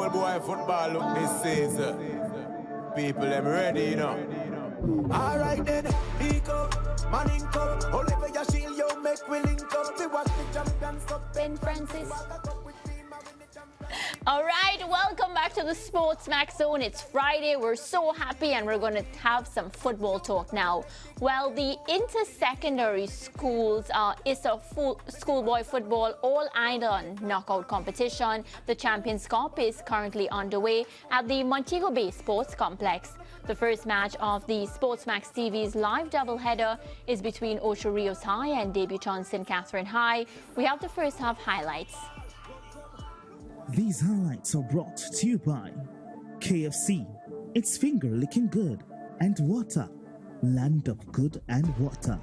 old boy football look this season. People, them ready, you know. Alright then, Nico, Maninko, Oliver Yashil, you make we link up. We watch the Champions Cup. Ben Francis. All right, welcome back to the SportsMax Zone. It's Friday. We're so happy and we're going to have some football talk now. Well, the inter-secondary schools ISSA schoolboy football all-island knockout competition, the Champions Cup, is currently underway at the Montego Bay Sports Complex. The first match of the SportsMax TV's live doubleheader is between Ocho Rios High and debutant St. Catherine High. We have the first half highlights. These highlights are brought to you by KFC, it's finger licking good, and water, land of good and water.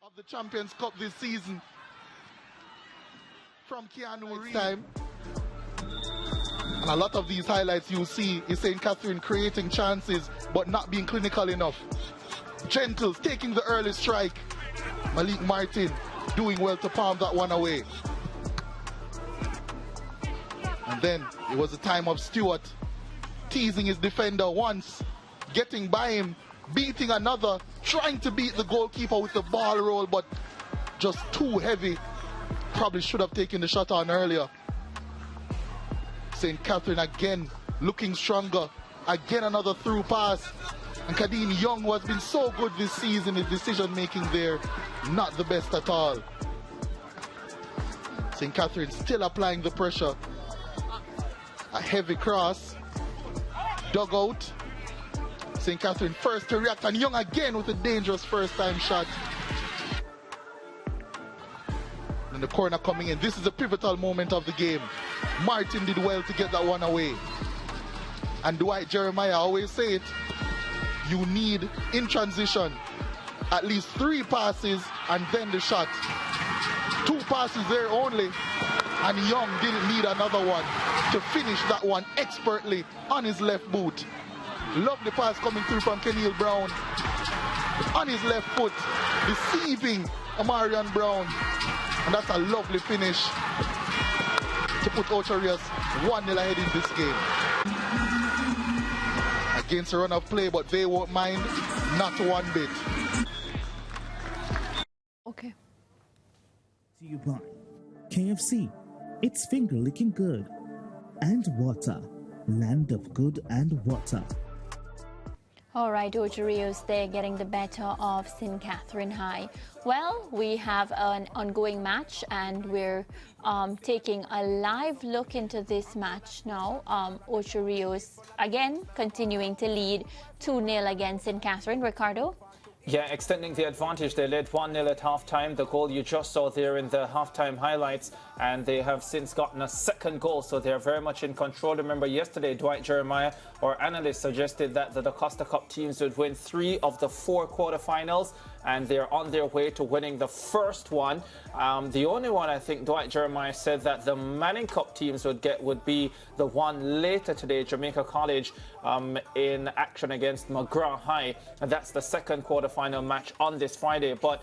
Of the Champions Cup this season, from Keanu Reeves time. And a lot of these highlights you'll see is St. Catherine creating chances but not being clinical enough. Gentles taking the early strike. Malik Martin doing well to palm that one away. And then it was the time of Stewart teasing his defender once, getting by him, beating another, trying to beat the goalkeeper with the ball roll, but just too heavy. Probably should have taken the shot on earlier. St. Catherine again looking stronger. Again another through pass. And Kadeen Young, who has been so good this season, his decision making there, not the best at all. St. Catherine still applying the pressure. A heavy cross, dug out. St. Catherine first to react, and Young again with a dangerous first time shot. And the corner coming in. This is a pivotal moment of the game. Martin did well to get that one away. And Dwight Jeremiah always say it, you need in transition at least 3 passes and then the shot. 2 passes there only, and Young didn't need another one to finish that one expertly on his left boot. Lovely pass coming through from Keneal Brown on his left foot, deceiving Amarian Brown, and that's a lovely finish to put Ocho Rios 1-0 ahead in this game. Against a run of play, but they won't mind, not one bit. Okay. To you by KFC, it's finger licking good, and water, land of good and water. All right, Ocho Rios, they're getting the better of St. Catherine High. Well, we have an ongoing match and we're taking a live look into this match now. Ocho Rios, again, continuing to lead 2-0 against St. Catherine. Ricardo? Yeah, extending the advantage. They led 1-0 at half-time. The goal you just saw there in the half-time highlights, and they have since gotten a second goal, so they're very much in control. Remember, yesterday, Dwight Jeremiah, our analyst, suggested that the Costa Cup teams would win 3 of the 4 quarterfinals, and they're on their way to winning the first one. The only one I think Dwight Jeremiah said that the Manning Cup teams would get would be the one later today, Jamaica College in action against McGraw High, and that's the second quarterfinal match on this Friday. But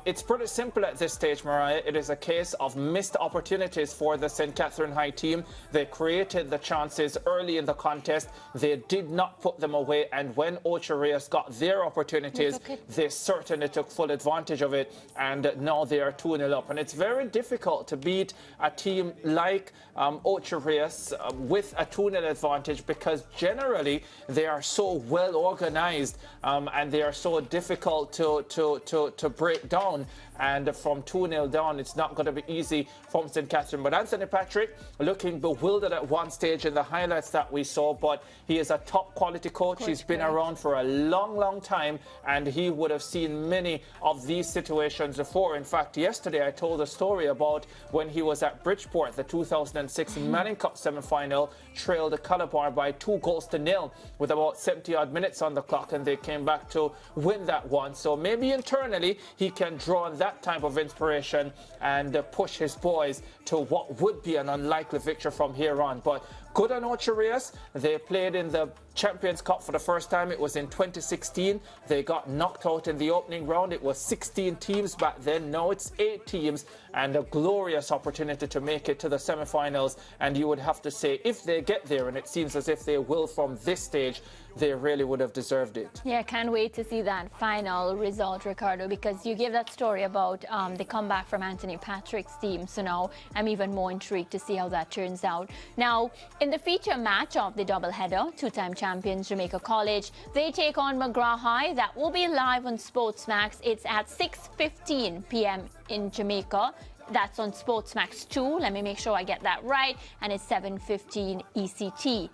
it's pretty simple at this stage, Mariah. It is a case of missed opportunities for the St. Catherine High team. They created the chances early in the contest. They did not put them away, and when Ocho Rios got their opportunities, they certainly took full advantage of it, and now they are 2-0 up. And it's very difficult to beat a team like Ocho Rios with a 2-0 advantage, because generally they are so well organized and they are so difficult to break down. And from 2-0 down, it's not going to be easy from St. Catherine. But Anthony Patrick looking bewildered at one stage in the highlights that we saw, but he is a top quality coach. He's been around for a long time, and he would have seen many of these situations before. In fact, yesterday I told a story about when he was at Bridgeport, the 2006 Manning Cup semi-final, trailed the Calabar by 2-0 with about 70-odd minutes on the clock, and they came back to win that one. So maybe internally he can draw on that type of inspiration and push his boys to what would be an unlikely victory from here on. But good on Ocho Rios. They played in the Champions Cup for the first time. It was in 2016. They got knocked out in the opening round. It was 16 teams back then. Now it's 8 teams, and a glorious opportunity to make it to the semi-finals. And you would have to say, if they get there, and it seems as if they will from this stage, they really would have deserved it. Yeah, can't wait to see that final result, Ricardo, because you gave that story about the comeback from Anthony Patrick's team. So now I'm even more intrigued to see how that turns out. Now, in the feature match of the doubleheader, two-time champions Jamaica College, they take on McGraw High. That will be live on SportsMax. It's at 6:15 p.m. in Jamaica. That's on SportsMax 2. Let me make sure I get that right. And it's 7:15 ECT.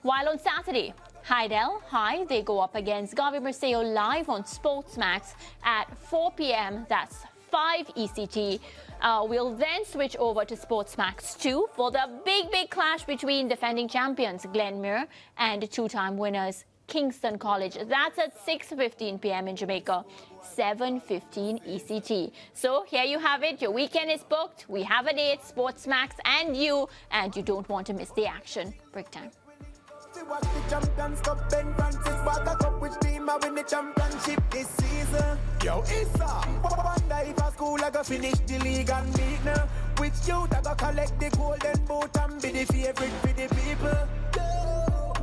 While on Saturday, Hydel High, they go up against Gavi Merceo live on SportsMax at 4 p.m. That's 5 ECT. We'll then switch over to SportsMax 2 for the big clash between defending champions Glenmuir and two-time winners Kingston College. That's at 6:15 p.m. in Jamaica, 7:15 ECT. So here you have it. Your weekend is booked. We have a date, SportsMax and you don't want to miss the action. Break time. Watch the Champions Cup, Ben Francis Walker Cup, which team are win the championship this season? Yo, ISSA, wonder if a school I go finish the league and beat now. Which youth I go collect the golden boot and be the favorite for the people? Yo,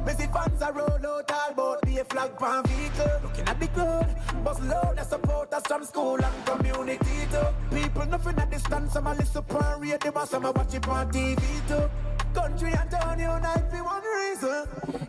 Messi fans are roll out all boat, be a flag pan vehicle. Looking at the crowd, bus load of supporters from school and community too. People nothing at distance, some a listen on radio, some a watch it on TV too. Country and town unite for one reason.